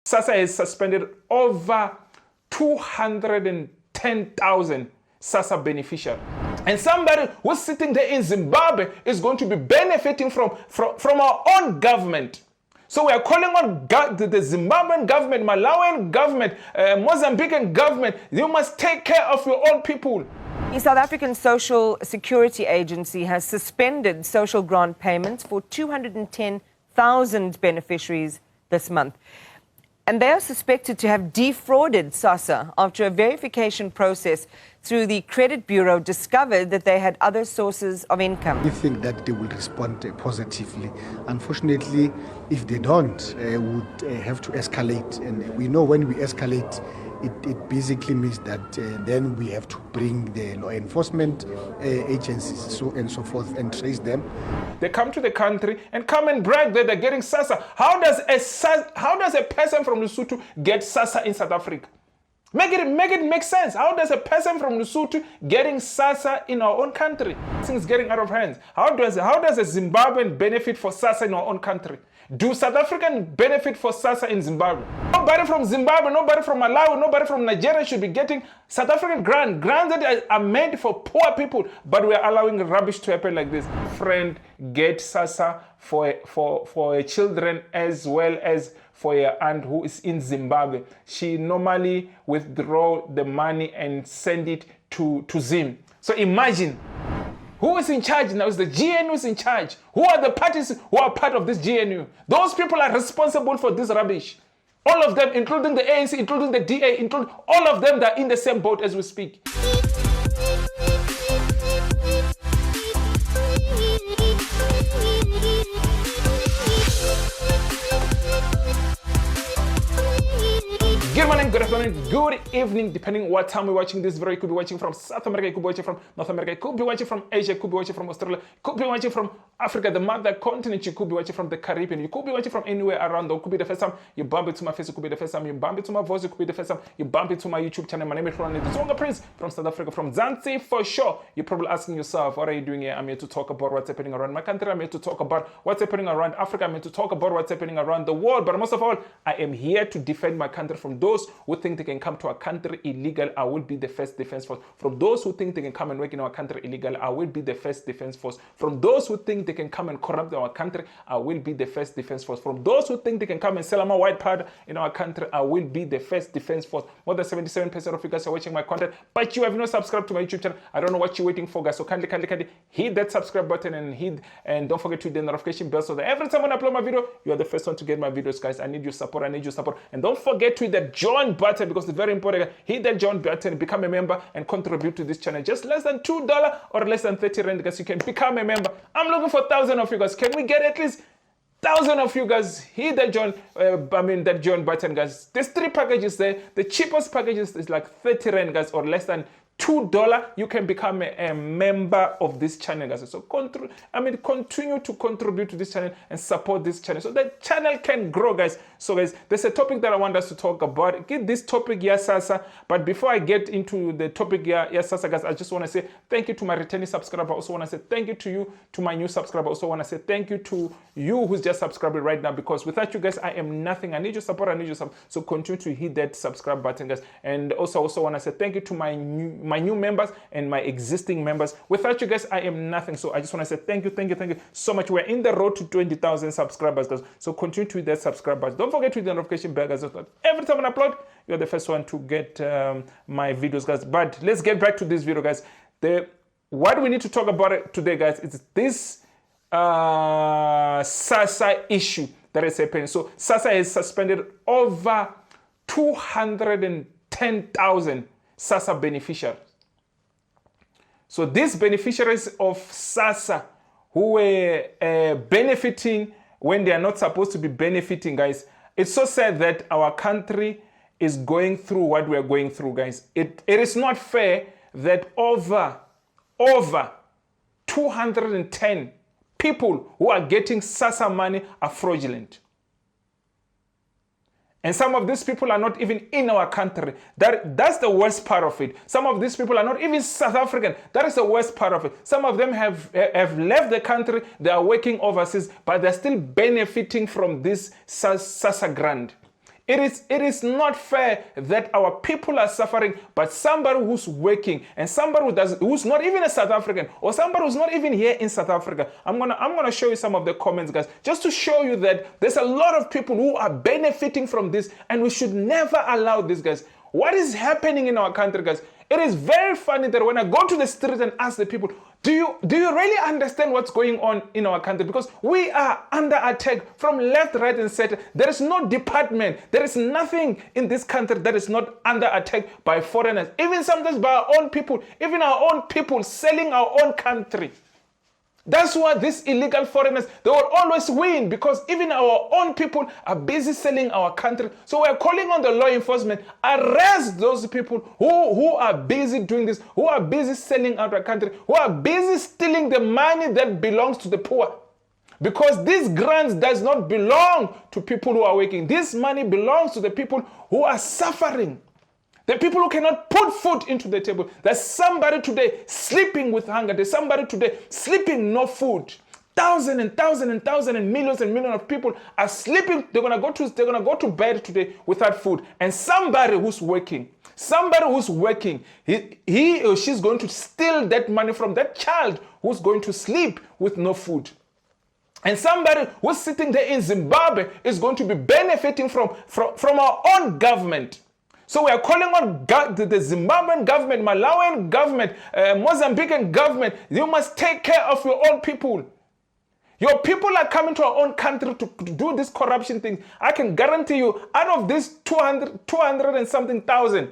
Sassa has suspended over 210,000 Sassa beneficiaries. And somebody who's sitting there in Zimbabwe is going to be benefiting from our own government. So we are calling on the Zimbabwean government, Malawian government, Mozambican government. You must take care of your own people. The South African Social Security Agency has suspended social grant payments for 210,000 beneficiaries this month. And they are suspected to have defrauded Sassa after a verification process through the Credit Bureau discovered that they had other sources of income. We think that they will respond positively. Unfortunately, if they don't, would have to escalate. And we know when we escalate, it basically means that then we have to bring the law enforcement agencies so forth and trace them. They come to the country and come and brag that they're getting Sassa. How does a person from Lesotho get Sassa in South Africa? Make it make sense. How does a person from Lesotho getting Sassa in our own country? Things getting out of hands. How does a Zimbabwean benefit for Sassa in our own country? Do South Africans benefit for Sassa in Zimbabwe? Nobody from Zimbabwe, nobody from Malawi, nobody from Nigeria should be getting South African grants that are meant for poor people, but we are allowing rubbish to happen like this. Friend, get Sassa for children as well as for your aunt who is in Zimbabwe. She normally withdraw the money and send it to Zim. So imagine, who is in charge now? Is the GNU is in charge? Who are the parties who are part of this GNU? Those people are responsible for this rubbish. All of them, including the ANC, including the DA, including all of them that are in the same boat as we speak. Good morning, good afternoon, good evening, depending what time we're watching this video. You could be watching from South America, you could be watching from North America, you could be watching from Asia, you could be watching from Australia, you could be watching from Africa, the mother continent, you could be watching from the Caribbean, you could be watching from anywhere around. It could be the first time you bump into my face, it could be the first time you bump into my voice, it could be the first time you bump into my YouTube channel. My name is Fraudulent Prince from South Africa, from Zanzibar for sure. You're probably asking yourself, what are you doing here? I'm here to talk about what's happening around my country. I'm here to talk about what's happening around Africa. I'm here to talk about what's happening around the world. But most of all, I am here to defend my country from those who think they can come to our country illegal. I will be the first defense force. From those who think they can come and work in our country illegal, I will be the first defense force. From those who think they can come and corrupt our country, I will be the first defense force. From those who think they can come and sell my white powder in our country, I will be the first defense force. More than 77% of you guys are watching my content, but you have not subscribed to my YouTube channel. I don't know what you're waiting for, guys. So kindly hit that subscribe button and don't forget to hit the notification bell so that every time I upload my video, you are the first one to get my videos, guys. I need your support. And don't forget to hit that join button because it's very important. Hit that join button, become a member, and contribute to this channel. Just less than $2 or less than 30 rand, guys. You can become a member. I'm looking for 1,000 of you guys. Can we get at least 1,000 of you guys? Hit that join button, guys. There's 3 packages there. The cheapest package is like 30 rand, guys, or less than $2. You can become a member of this channel, guys. So continue to contribute to this channel and support this channel so the channel can grow, guys. So guys, there's a topic that I want us to talk about. Get this topic here, Sassa. But before I get into the topic here, Sassa, guys, I just want to say thank you to my returning subscriber. I also want to say thank you to you, to my new subscriber. I also want to say thank you to you who's just subscribing right now, because without you guys, I am nothing. I need your support. I need your support. So continue to hit that subscribe button, guys. And also want to say thank you to my new members and my existing members. Without you guys, I am nothing. So I just want to say thank you so much. We're in the road to 20,000 subscribers, guys. So continue to hit that subscribe button. Don't forget to hit the notification bell, guys. Every time I upload, you're the first one to get my videos, guys. But let's get back to this video, guys. What we need to talk about today, guys, is this Sassa issue that is happening. So Sassa has suspended over 210,000 Sassa beneficiaries. So these beneficiaries of Sassa who were benefiting when they are not supposed to be benefiting, guys, it's so sad that our country is going through what we are going through, guys. It is not fair that over 210 people who are getting Sassa money are fraudulent. And some of these people are not even in our country. That's the worst part of it. Some of these people are not even South African. That is the worst part of it. Some of them have left the country. They are working overseas, but they're still benefiting from this Sassa grant. It is not fair that our people are suffering, but somebody who's working and somebody who's not even a South African or somebody who's not even here in South Africa. I'm gonna show you some of the comments, guys, just to show you that there's a lot of people who are benefiting from this, and we should never allow this, guys. What is happening in our country, guys? It is very funny that when I go to the street and ask the people, do you really understand what's going on in our country? Because we are under attack from left, right, and center. There is no department. There is nothing in this country that is not under attack by foreigners. Even sometimes by our own people. Even our own people selling our own country. That's why these illegal foreigners, they will always win, because even our own people are busy selling our country. So we're calling on the law enforcement, arrest those people who are busy doing this, who are busy selling out our country, who are busy stealing the money that belongs to the poor. Because these grants does not belong to people who are working. This money belongs to the people who are suffering. The people who cannot put food into the table. There's somebody today sleeping with hunger. There's somebody today sleeping no food. Thousands and millions of people are sleeping. They're gonna go to bed today without food. And somebody who's working, he or she's going to steal that money from that child who's going to sleep with no food. And somebody who's sitting there in Zimbabwe is going to be benefiting from our own government. So we are calling on the Zimbabwean government, Malawian government, Mozambican government. You must take care of your own people. Your people are coming to our own country to do this corruption thing. I can guarantee you, out of this 200 and something thousand,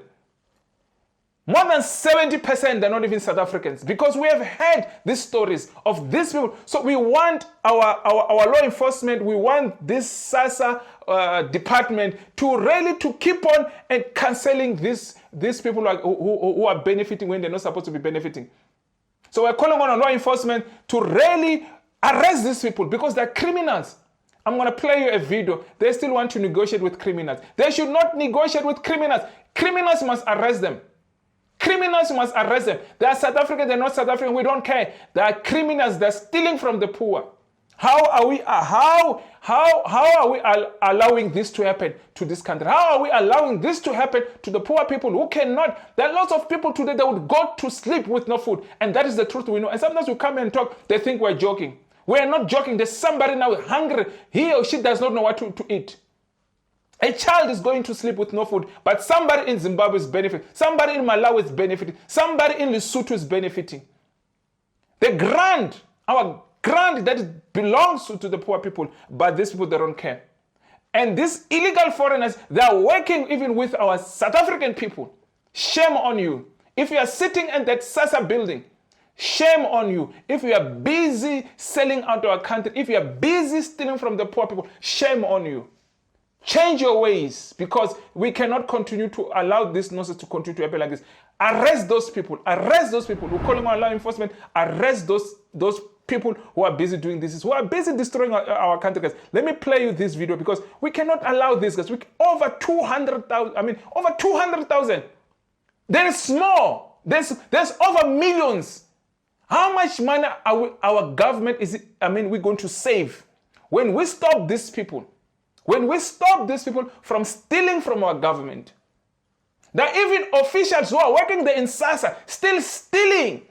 more than 70% they're not even South Africans, because we have heard these stories of these people. So we want our law enforcement, we want this Sassa department to really to keep on and cancelling these people who are benefiting when they're not supposed to be benefiting. So we're calling on our law enforcement to really arrest these people, because they're criminals. I'm going to play you a video. They still want to negotiate with criminals. They should not negotiate with criminals. Criminals must arrest them. Criminals must arrest them. They are South African, they're not South African, we don't care. They are criminals, they're stealing from the poor. How are we allowing this to happen to this country? How are we allowing this to happen to the poor people who cannot? There are lots of people today that would go to sleep with no food. And that is the truth we know. And sometimes we come and talk, they think we're joking. We are not joking. There's somebody now hungry. He or she does not know what to eat. A child is going to sleep with no food, but somebody in Zimbabwe is benefiting. Somebody in Malawi is benefiting. Somebody in Lesotho is benefiting. The grant, our grant that belongs to the poor people, but these people, they don't care. And these illegal foreigners, they are working even with our South African people. Shame on you. If you are sitting in that Sassa building, shame on you. If you are busy selling out our country, if you are busy stealing from the poor people, shame on you. Change your ways, because we cannot continue to allow this nonsense to continue to happen like this. Arrest those people. Arrest those people. We're calling on law enforcement. Arrest those people who are busy doing this, who are busy destroying our country, guys. Let me play you this video, because we cannot allow this, guys. Over 200,000. There is more. There's over millions. How much money our government we're going to save when we stop these people? When we stop these people from stealing from our government. There are even officials who are working there in Sassa still stealing.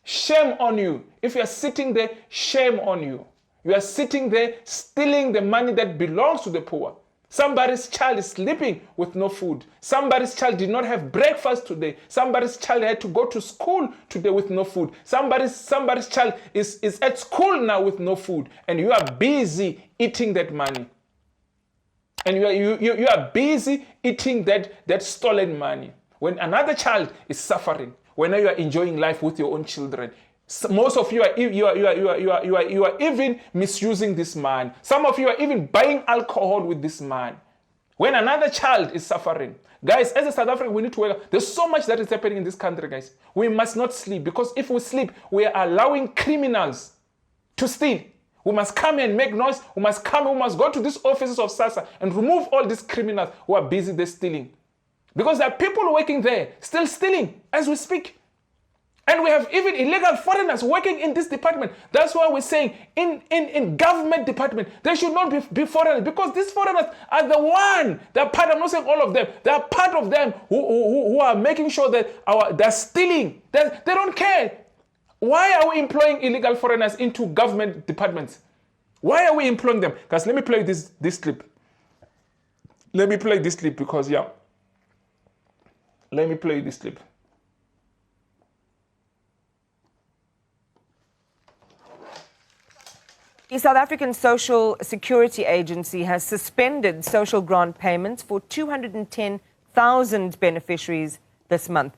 Shame on you. If you are sitting there, shame on you. You are sitting there stealing the money that belongs to the poor. Somebody's child is sleeping with no food. Somebody's child did not have breakfast today. Somebody's child had to go to school today with no food. Somebody's child is at school now with no food. And you are busy eating that money. And you are busy eating that stolen money. When another child is suffering, when you are enjoying life with your own children, most of you are even misusing this man. Some of you are even buying alcohol with this man. When another child is suffering, guys, as a South African, we need to wake up. There's so much that is happening in this country, guys. We must not sleep, because if we sleep, we are allowing criminals to steal. We must come and make noise. We must go to these offices of Sassa and remove all these criminals who are busy there stealing. Because there are people working there still stealing as we speak. And we have even illegal foreigners working in this department. That's why we're saying in government department, there should not be foreigners, because these foreigners are the one, they're part, I'm not saying all of them, they're part of them who are making sure that they're stealing. They don't care. Why are we employing illegal foreigners into government departments? Why are we employing them? Guys, let me play this clip. Let me play this clip because, yeah. Let me play this clip. The South African Social Security Agency has suspended social grant payments for 210,000 beneficiaries this month.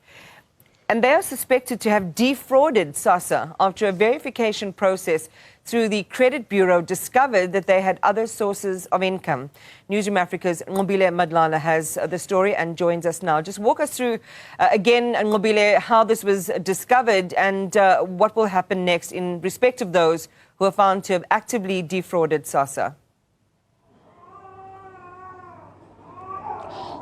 And they are suspected to have defrauded Sassa after a verification process through the Credit Bureau discovered that they had other sources of income. Newsroom Africa's Ngobile Madlana has the story and joins us now. Just walk us through again, Ngobile, how this was discovered and what will happen next in respect of those who are found to have actively defrauded Sassa.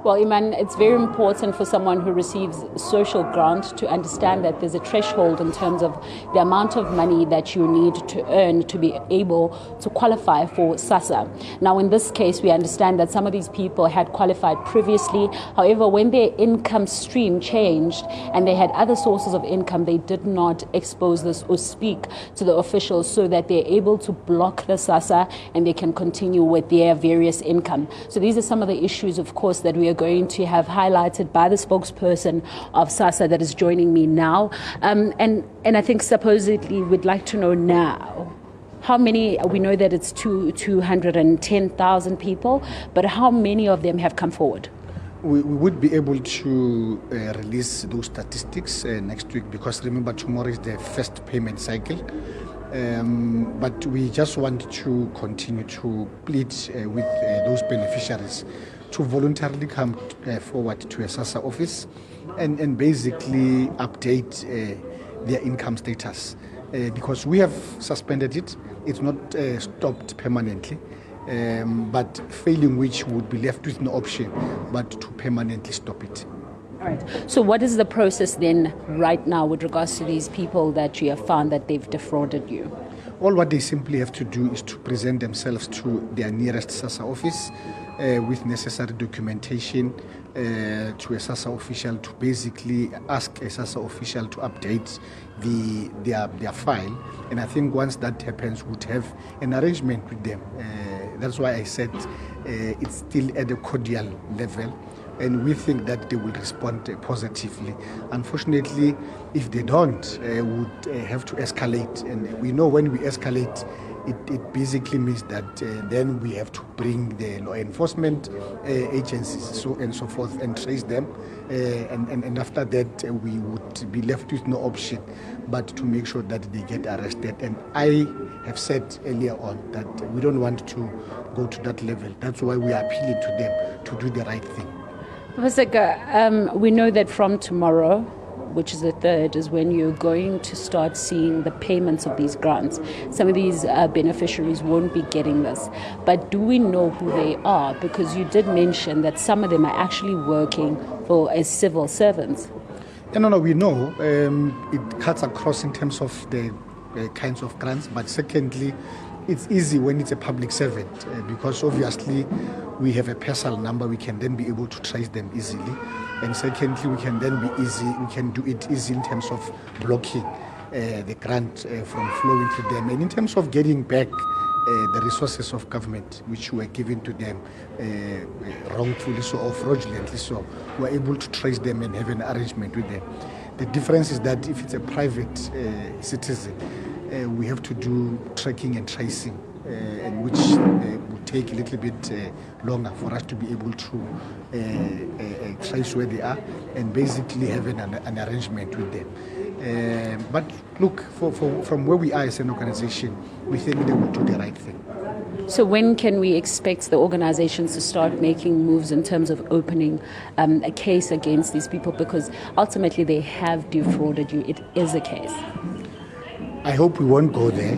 Well, Iman, it's very important for someone who receives social grant to understand that there's a threshold in terms of the amount of money that you need to earn to be able to qualify for Sassa. Now, in this case, we understand that some of these people had qualified previously. However, when their income stream changed and they had other sources of income, they did not expose this or speak to the officials so that they're able to block the Sassa and they can continue with their various income. So these are some of the issues, of course, that we are going to have highlighted by the spokesperson of Sassa that is joining me now. And I think supposedly we'd like to know now how many, we know that it's 210,000 people, but how many of them have come forward? We would be able to release those statistics next week, because remember, tomorrow is the first payment cycle. But we just want to continue to plead with those beneficiaries to voluntarily come forward to a Sassa office and basically update their income status. Because we have suspended it, it's not stopped permanently, but failing which would be left with no option but to permanently stop it. All right. So what is the process then right now with regards to these people that you have found that they've defrauded you? All what they simply have to do is to present themselves to their nearest Sassa office with necessary documentation to a Sassa official to basically ask a Sassa official to update their file. And I think once that happens, we'd have an arrangement with them. That's why I said it's still at a cordial level, and we think that they will respond positively. Unfortunately, if they don't, would have to escalate. And we know when we escalate, it basically means that then we have to bring the law enforcement agencies so and so forth and trace them. And after that, we would be left with no option but to make sure that they get arrested. And I have said earlier on that we don't want to go to that level. That's why we are appealing to them to do the right thing. Professor, we know that from tomorrow, which is the 3rd, is when you're going to start seeing the payments of these grants. Some of these beneficiaries won't be getting this. But do we know who they are? Because you did mention that some of them are actually working as civil servants. No, we know. It cuts across in terms of the kinds of grants. But secondly, it's easy when it's a public servant because obviously we have a personal number. We can then be able to trace them easily. And secondly, we can then we can do it easy in terms of blocking the grant from flowing to them. And in terms of getting back the resources of government which were given to them wrongfully so or fraudulently so, we're able to trace them and have an arrangement with them. The difference is that if it's a private citizen, we have to do tracking and tracing, and which would take a little bit longer for us to be able to trace where they are and basically have an arrangement with them. But look, from where we are as an organization, we think they will do the right thing. So when can we expect the organizations to start making moves in terms of opening a case against these people? Because ultimately they have defrauded you. It is a case. I hope we won't go there,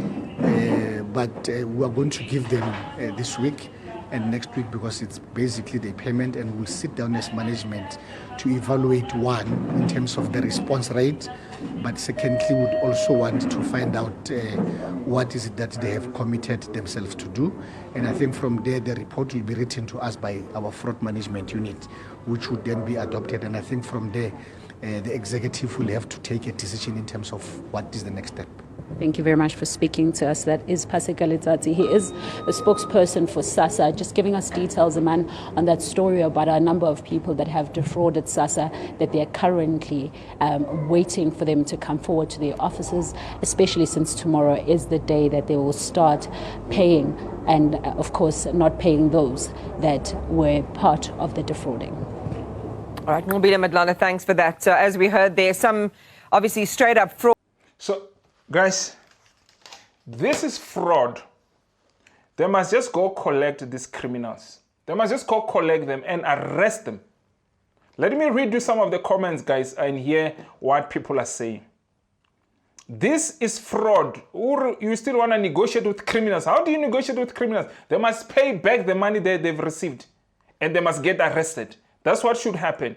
but we are going to give them this week and next week, because it's basically the payment, and we'll sit down as management to evaluate, one, in terms of the response rate, but secondly, would also want to find out what is it that they have committed themselves to do. And I think from there, the report will be written to us by our fraud management unit, which would then be adopted. And I think from there, the executive will have to take a decision in terms of what is the next step. Thank you very much for speaking to us. That is Paseka Letsatsi. He is a spokesperson for Sassa, just giving us details, man, on that story about a number of people that have defrauded Sassa, that they are currently waiting for them to come forward to their offices, especially since tomorrow is the day that they will start paying, and of course not paying those that were part of the defrauding. All right, Mobile Madlana, thanks for that. So as we heard, there's some obviously straight up fraud. So, guys, this is fraud. They must just go collect these criminals. They must just go collect them and arrest them. Let me read you some of the comments, guys, and hear what people are saying. This is fraud. Or you still want to negotiate with criminals? How do you negotiate with criminals? They must pay back the money that they've received, and they must get arrested. That's what should happen.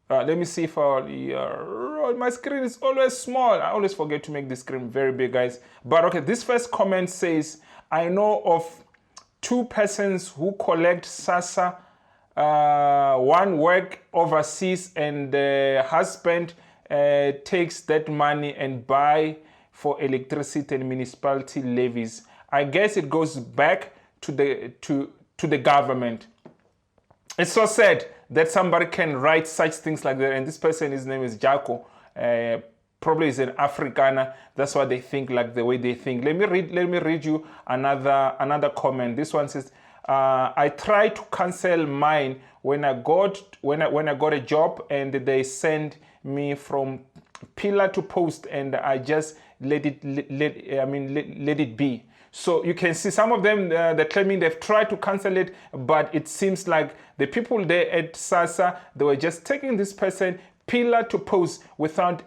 Let me see if my screen is always small. I always forget to make the screen very big, guys. But okay, this first comment says, I know of 2 persons who collect Sassa. One work overseas, and the husband takes that money and buy for electricity and municipality levies. I guess it goes back to the government. It's so sad that somebody can write such things like that. And this person, his name is Jaco. Probably is an Afrikaner. That's why they think like the way they think. Let me read you another comment. This one says, I tried to cancel mine when I got a job, and they sent me from pillar to post, and I just let it be. So you can see some of them, they're claiming they've tried to cancel it, but it seems like the people there at Sassa, they were just taking this person pillar to post without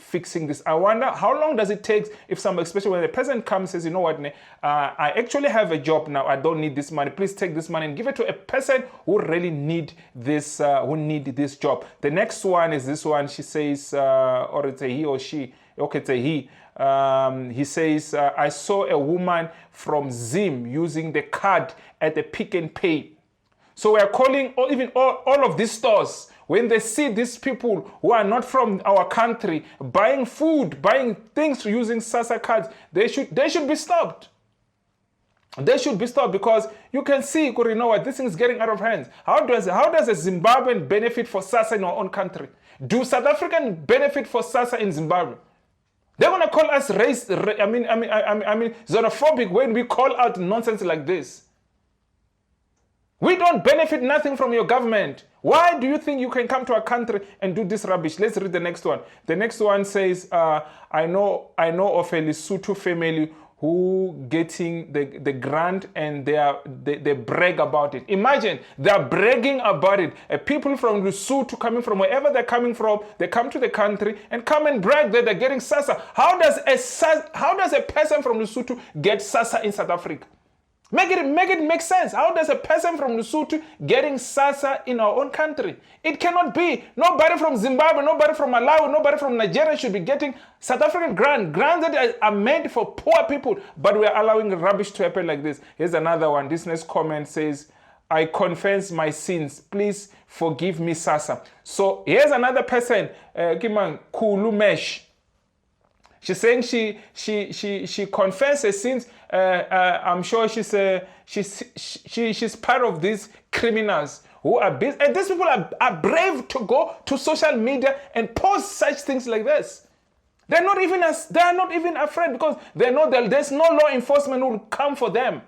fixing this. I wonder how long does it take if somebody, especially when the person comes and says, you know what, I actually have a job now, I don't need this money, please take this money and give it to a person who really need this job. The next one is this one. She says, or it's a he or she, okay, it's a he. He says, I saw a woman from Zim using the card at the Pick and Pay. So we are calling all of these stores, when they see these people who are not from our country buying food, buying things using Sassa cards, they should be stopped. They should be stopped, because you can see, you know what, this thing is getting out of hands. How does a Zimbabwean benefit for Sassa in our own country? Do South Africans benefit for Sassa in Zimbabwe? They're gonna call us xenophobic when we call out nonsense like this. We don't benefit nothing from your government. Why do you think you can come to our country and do this rubbish? Let's read the next one. The next one says, I know of a Lesotho family who getting the grant, and they brag about it. Imagine, they're bragging about it. People from Lesotho, coming from wherever they're coming from, they come to the country and come and brag that they're getting Sassa. How does a person from Lesotho get Sassa in South Africa? Make it make sense. How does a person from Lesotho getting Sassa in our own country? It cannot be. Nobody from Zimbabwe, nobody from Malawi, nobody from Nigeria should be getting South African grants that are made for poor people, but we're allowing rubbish to happen like this. Here's another one. This next comment says, I confess my sins. Please forgive me, Sassa. So here's another person, Kulu Mesh. She's saying she confessed her sins. I'm sure she's part of these criminals who are busy. And these people are brave to go to social media and post such things like this. They are not even afraid, because they know that there's no law enforcement who will come for them.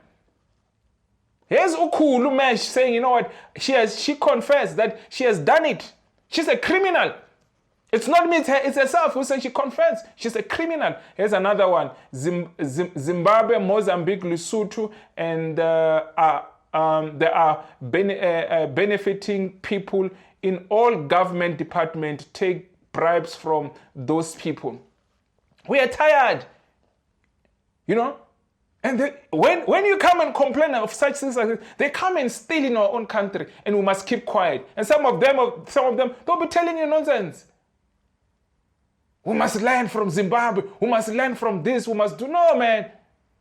Here's Ukulu Mesh saying, you know what, she confessed that she has done it. She's a criminal. It's not me, it's herself who said she confessed. She's a criminal. Here's another one. Zimbabwe, Mozambique, Lesotho, and they are benefiting people in all government departments, take bribes from those people. We are tired. You know? And when you come and complain of such things like this, they come and steal in our own country, and we must keep quiet. And some of them, they'll be telling you nonsense. We must learn from Zimbabwe. We must learn from this. We must do. No, man.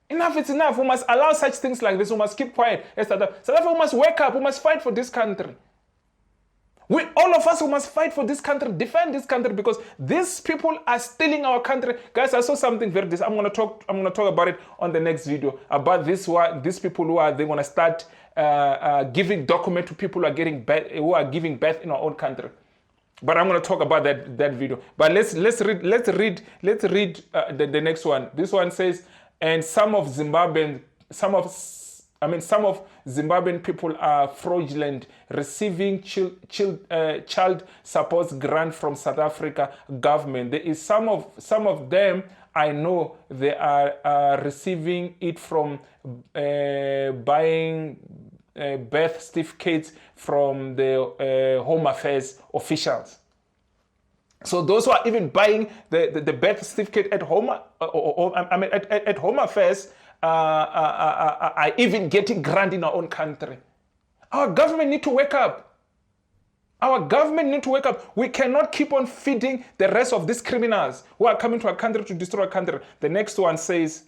Enough is enough. We must allow such things like this. We must keep quiet. South Africa, we must wake up. We must fight for this country. All of us who must fight for this country, defend this country, because these people are stealing our country. Guys, I saw something very this. I'm gonna talk about it on the next video about these people who are they're gonna start giving document to people who are giving birth in our own country. But I'm gonna talk about that video. But let's read the next one. This one says, and some of Zimbabwean people are fraudulent, receiving child support grant from South Africa government. There is some of them I know they are receiving it from buying birth certificates from the Home Affairs officials. So those who are even buying the birth certificate at Home Affairs are even getting grant in our own country. Our government need to wake up. Our government need to wake up. We cannot keep on feeding the rest of these criminals who are coming to our country to destroy our country. The next one says,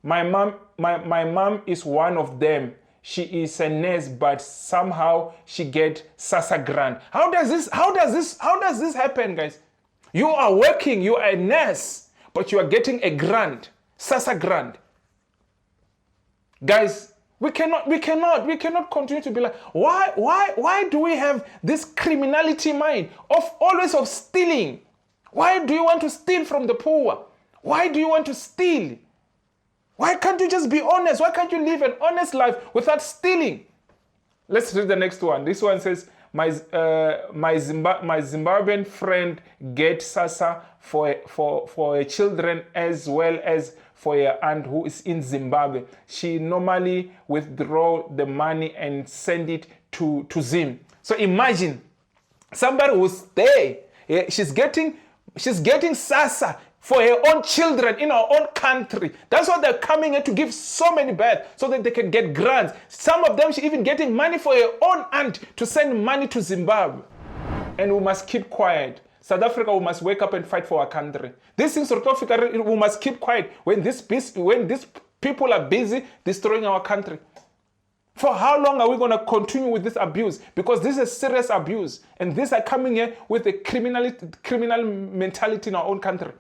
my mom is one of them. She is a nurse, but somehow she get Sassa grant. How does this happen, guys? You are working, you are a nurse, but you are getting a grant, Sassa grant. Guys, we cannot continue to be like, why do we have this criminality mind of always of stealing? Why do you want to steal from the poor? Why do you want to steal? Why can't you just be honest? Why can't you live an honest life without stealing? Let's read the next one. This one says, my Zimbabwean friend get Sassa for her children as well as for her aunt who is in Zimbabwe. She normally withdraw the money and send it to Zim. So imagine somebody who's there. She's getting Sassa for her own children in our own country. That's why they're coming here to give so many birth so that they can get grants. Some of them, she's even getting money for her own aunt to send money to Zimbabwe. And we must keep quiet. South Africa, we must wake up and fight for our country. This in South Africa, we must keep quiet when these people are busy destroying our country. For how long are we going to continue with this abuse? Because this is serious abuse. And these are coming here with a criminal mentality in our own country.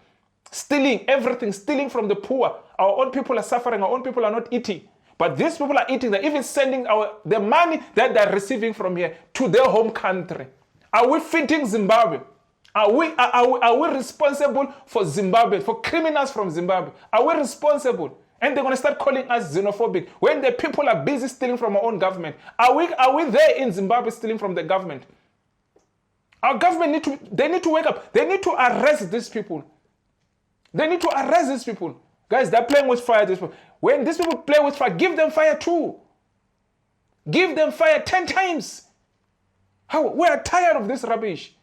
Stealing everything, stealing from the poor. Our own people are suffering, our own people are not eating. But these people are eating, they're even sending the money that they're receiving from here to their home country. Are we feeding Zimbabwe? Are we responsible for Zimbabwe, for criminals from Zimbabwe? Are we responsible? And they're going to start calling us xenophobic when the people are busy stealing from our own government. Are we there in Zimbabwe stealing from the government? Our government need to wake up. They need to arrest these people. They need to arrest these people. Guys, they're playing with fire. When these people play with fire, give them fire too. Give them fire 10 times. We are tired of this rubbish.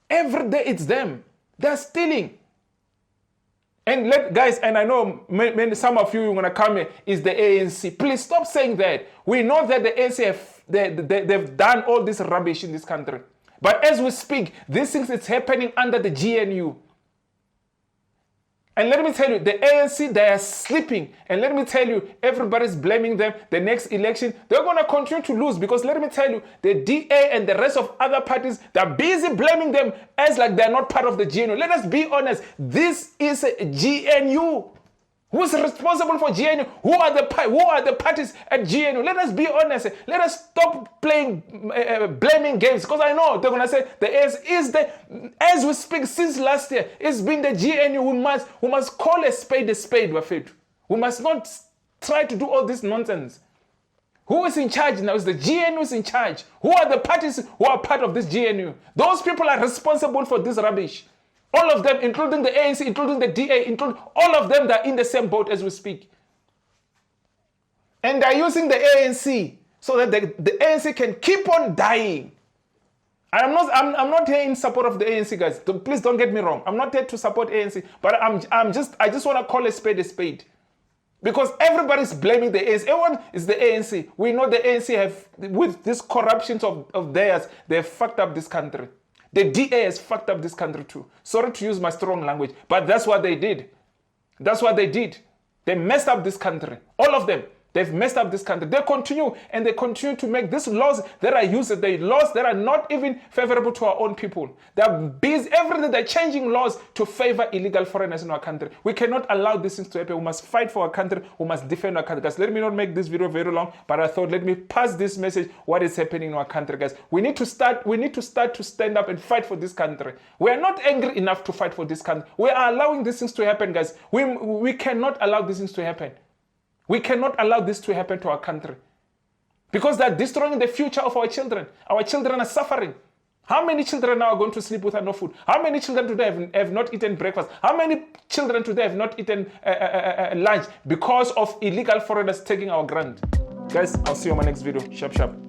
Every day it's them. They're stealing. And guys, and I know some of you are going to come here, is the ANC. Please stop saying that. We know that the ANC, they've done all this rubbish in this country. But as we speak, these things is happening under the GNU. And let me tell you, the ANC, they are sleeping. And let me tell you, everybody's blaming them. The next election, they're going to continue to lose. Because let me tell you, the DA and the rest of other parties, they're busy blaming them as like they're not part of the GNU. Let us be honest. This is a GNU. Who's responsible for GNU? Who are the parties at GNU? Let us be honest. Let us stop playing blaming games. Because I know they're going to say the ANC is as we speak since last year, it's been the GNU. We must call a spade, Wafet. We must not try to do all this nonsense. Who is in charge now? Is the GNU is in charge? Who are the parties who are part of this GNU? Those people are responsible for this rubbish. All of them, including the ANC, including the DA, all of them that are in the same boat as we speak. And they're using the ANC so that the ANC can keep on dying. I'm not here in support of the ANC, guys. Please don't get me wrong. I'm not here to support ANC, but I just want to call a spade a spade. Because everybody's blaming the ANC. Everyone is the ANC. We know the ANC have, with this corruptions of theirs, they have fucked up this country. The DA has fucked up this country too. Sorry to use my strong language, but that's what they did. That's what they did. They messed up this country. All of them. They've messed up this country. They continue to make these laws that are used, the laws that are not even favorable to our own people. They're busy, every day they're changing laws to favor illegal foreigners in our country. We cannot allow these things to happen. We must fight for our country. We must defend our country. Guys, let me not make this video very long, but I thought let me pass this message, what is happening in our country, guys. We need to start to stand up and fight for this country. We are not angry enough to fight for this country. We are allowing these things to happen, guys. We cannot allow these things to happen. We cannot allow this to happen to our country because they're destroying the future of our children. Our children are suffering. How many children now are going to sleep without no food? How many children today have not eaten breakfast? How many children today have not eaten lunch because of illegal foreigners taking our grant? Guys, I'll see you on my next video. Sharp, sharp.